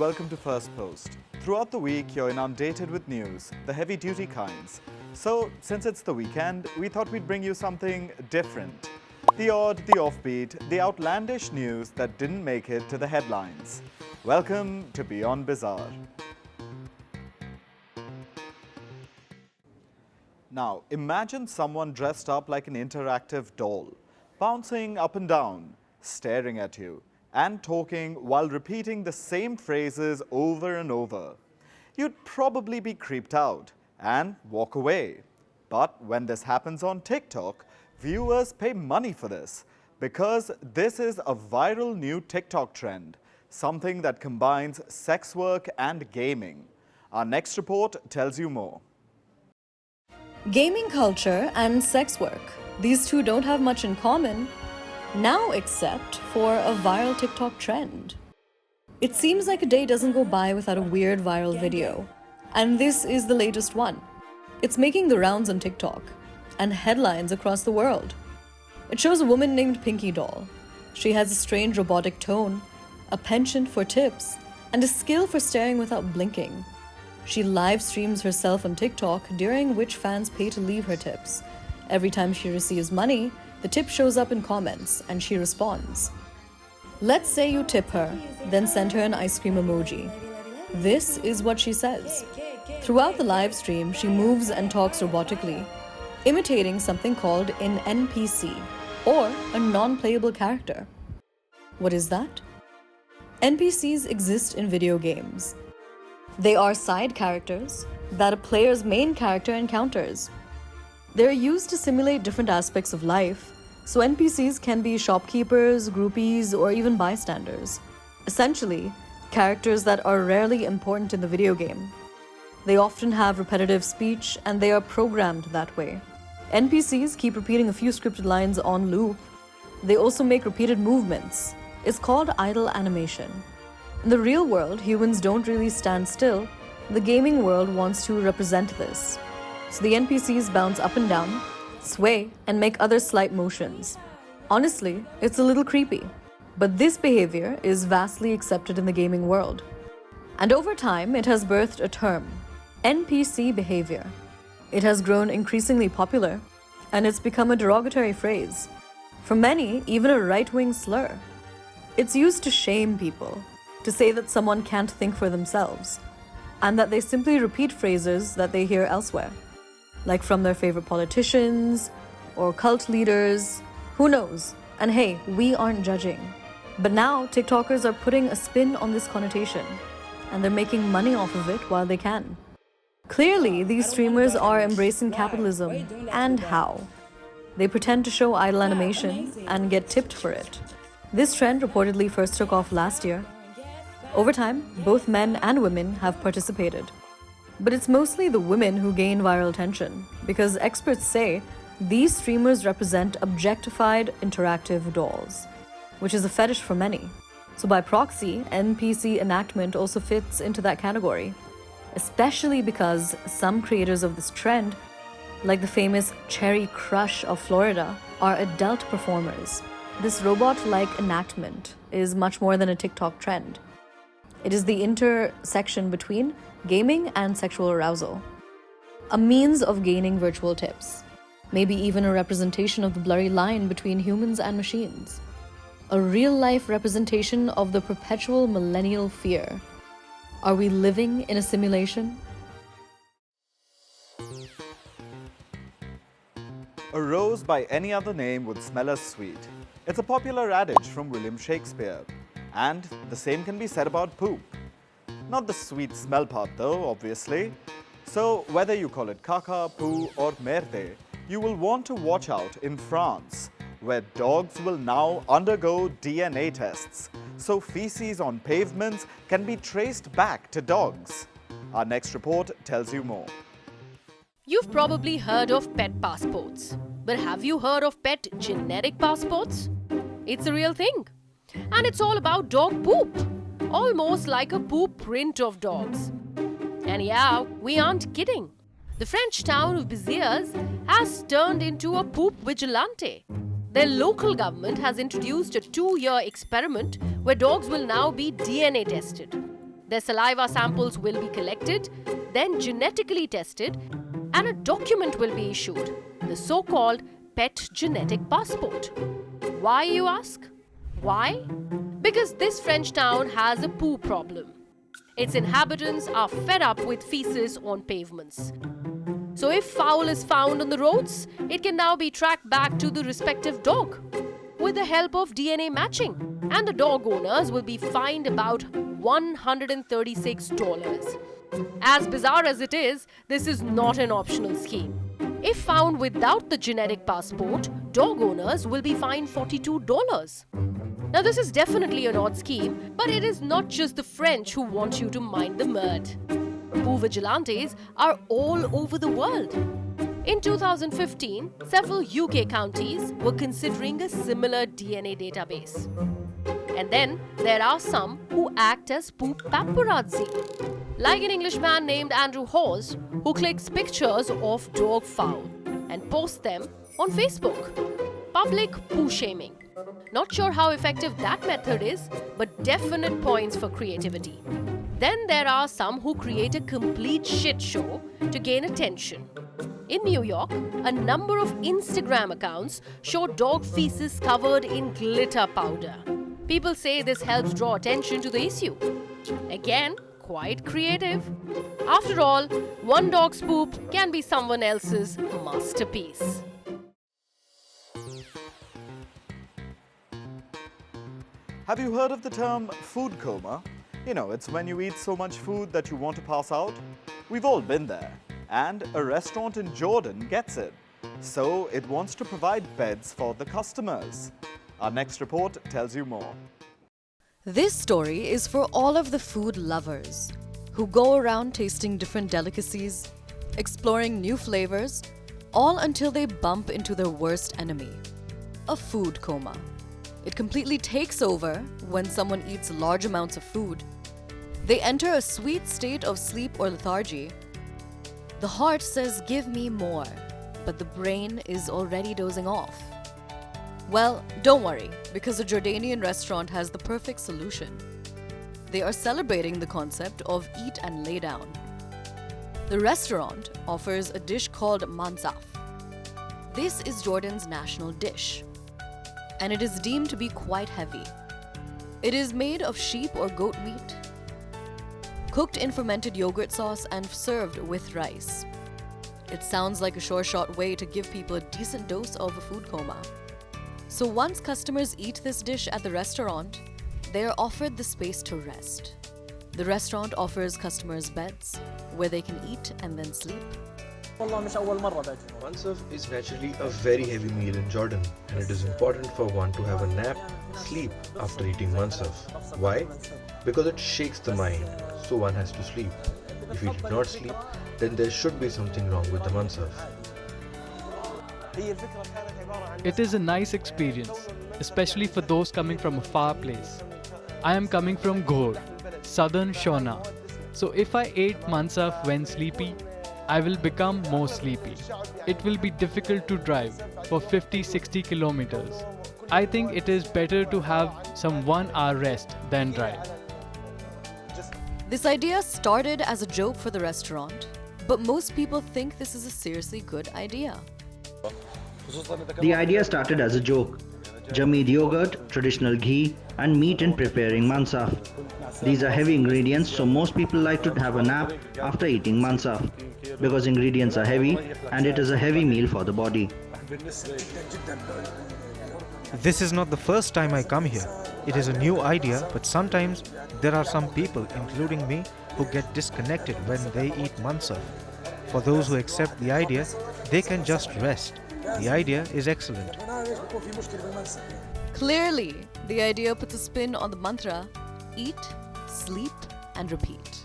welcome to Firstpost. Throughout the week, you're inundated with news, the heavy-duty kinds. So, since it's the weekend, we thought we'd bring you something different. The odd, the offbeat, the outlandish news that didn't make it to the headlines. Welcome to Beyond Bizarre. Now, imagine someone dressed up like an interactive doll, bouncing up and down, staring at you, and talking while repeating the same phrases over and over. You'd probably be creeped out and walk away. But when this happens on TikTok, viewers pay money for this because this is a viral new TikTok trend, something that combines sex work and gaming. Our next report tells you more. Gaming culture and sex work. These two don't have much in common, now except for a viral TikTok trend. It seems like a day doesn't go by without a weird viral video. And this is the latest one. It's making the rounds on TikTok and headlines across the world. It shows a woman named Pinky Doll. She has a strange robotic tone, a penchant for tips, and a skill for staring without blinking. She live streams herself on TikTok, during which fans pay to leave her tips. Every time she receives money, the tip shows up in comments and she responds. Let's say you tip her, then send her an ice cream emoji. This is what she says. Throughout the live stream, she moves and talks robotically, imitating something called an NPC, or a non-playable character. What is that? NPCs exist in video games. They are side characters that a player's main character encounters. They're used to simulate different aspects of life, so NPCs can be shopkeepers, groupies, or even bystanders. Essentially, characters that are rarely important in the video game. They often have repetitive speech, and they are programmed that way. NPCs keep repeating a few scripted lines on loop. They also make repeated movements. It's called idle animation. In the real world, humans don't really stand still. The gaming world wants to represent this. So the NPCs bounce up and down, sway, and make other slight motions. Honestly, it's a little creepy. But this behavior is vastly accepted in the gaming world. And over time, it has birthed a term, NPC behavior. It has grown increasingly popular, and it's become a derogatory phrase. For many, even a right-wing slur. It's used to shame people, to say that someone can't think for themselves, and that they simply repeat phrases that they hear elsewhere, like from their favorite politicians or cult leaders, who knows? And hey, we aren't judging. But now TikTokers are putting a spin on this connotation, and they're making money off of it while they can. Clearly, these streamers are embracing capitalism, and how? They pretend to show idle animation and get tipped for it. This trend reportedly first took off last year. Over time, both men and women have participated. But it's mostly the women who gain viral attention, because experts say these streamers represent objectified interactive dolls, which is a fetish for many. So by proxy, NPC enactment also fits into that category, especially because some creators of this trend, like the famous Cherry Crush of Florida, are adult performers. This robot-like enactment is much more than a TikTok trend. It is the intersection between gaming and sexual arousal. A means of gaining virtual tips. Maybe even a representation of the blurry line between humans and machines. A real-life representation of the perpetual millennial fear. Are we living in a simulation? A rose by any other name would smell as sweet. It's a popular adage from William Shakespeare. And the same can be said about poop. Not the sweet smell part though, obviously. So whether you call it caca, poo or merde, you will want to watch out in France, where dogs will now undergo DNA tests, so feces on pavements can be traced back to dogs. Our next report tells you more. You've probably heard of pet passports, but have you heard of pet genetic passports? It's a real thing. And it's all about dog poop, almost like a poop print of dogs. And yeah, we aren't kidding. The French town of Béziers has turned into a poop vigilante. Their local government has introduced a 2-year experiment where dogs will now be DNA tested. Their saliva samples will be collected, then genetically tested, and a document will be issued, the so-called pet genetic passport. Why, you ask? Why? Because this French town has a poo problem. Its inhabitants are fed up with feces on pavements. So if foul is found on the roads, it can now be tracked back to the respective dog with the help of DNA matching. And the dog owners will be fined about $136. As bizarre as it is, this is not an optional scheme. If found without the genetic passport, dog owners will be fined $42. Now, this is definitely an odd scheme, but it is not just the French who want you to mind the mud. Poo vigilantes are all over the world. In 2015, several UK counties were considering a similar DNA database. And then there are some who act as poop paparazzi, like an Englishman named Andrew Hawes, who clicks pictures of dog fowl and posts them on Facebook. Public poo shaming. Not sure how effective that method is, but definite points for creativity. Then there are some who create a complete shit show to gain attention. In New York, a number of Instagram accounts show dog feces covered in glitter powder. People say this helps draw attention to the issue. Again, quite creative. After all, one dog's poop can be someone else's masterpiece. Have you heard of the term food coma? You know, it's when you eat so much food that you want to pass out. We've all been there. And a restaurant in Jordan gets it. So it wants to provide beds for the customers. Our next report tells you more. This story is for all of the food lovers who go around tasting different delicacies, exploring new flavors, all until they bump into their worst enemy, a food coma. It completely takes over when someone eats large amounts of food. They enter a sweet state of sleep or lethargy. The heart says, "Give me more," but the brain is already dozing off. Well, don't worry, because a Jordanian restaurant has the perfect solution. They are celebrating the concept of eat and lay down. The restaurant offers a dish called mansaf. This is Jordan's national dish, and it is deemed to be quite heavy. It is made of sheep or goat meat, cooked in fermented yogurt sauce and served with rice. It sounds like a sure shot way to give people a decent dose of a food coma. So once customers eat this dish at the restaurant, they are offered the space to rest. The restaurant offers customers beds where they can eat and then sleep. Mansaf is naturally a very heavy meal in Jordan, and it is important for one to have a nap, sleep after eating mansaf. Why? Because it shakes the mind, so one has to sleep. If you did not sleep, then there should be something wrong with the mansaf. It is a nice experience, especially for those coming from a far place. I am coming from Ghor, southern Shona. So if I ate mansaf when sleepy, I will become more sleepy. It will be difficult to drive for 50-60 kilometers. I think it is better to have some 1 hour rest than drive. This idea started as a joke for the restaurant, but most people think this is a seriously good idea. The idea started as a joke. Jamid yogurt, traditional ghee, and meat in preparing mansaf. These are heavy ingredients, so most people like to have a nap after eating mansaf, because ingredients are heavy and it is a heavy meal for the body. This is not the first time I come here. It is a new idea, but sometimes there are some people, including me, who get disconnected when they eat mansaf. For those who accept the idea, they can just rest. The idea is excellent. Clearly, the idea puts a spin on the mantra, eat, sleep, and repeat.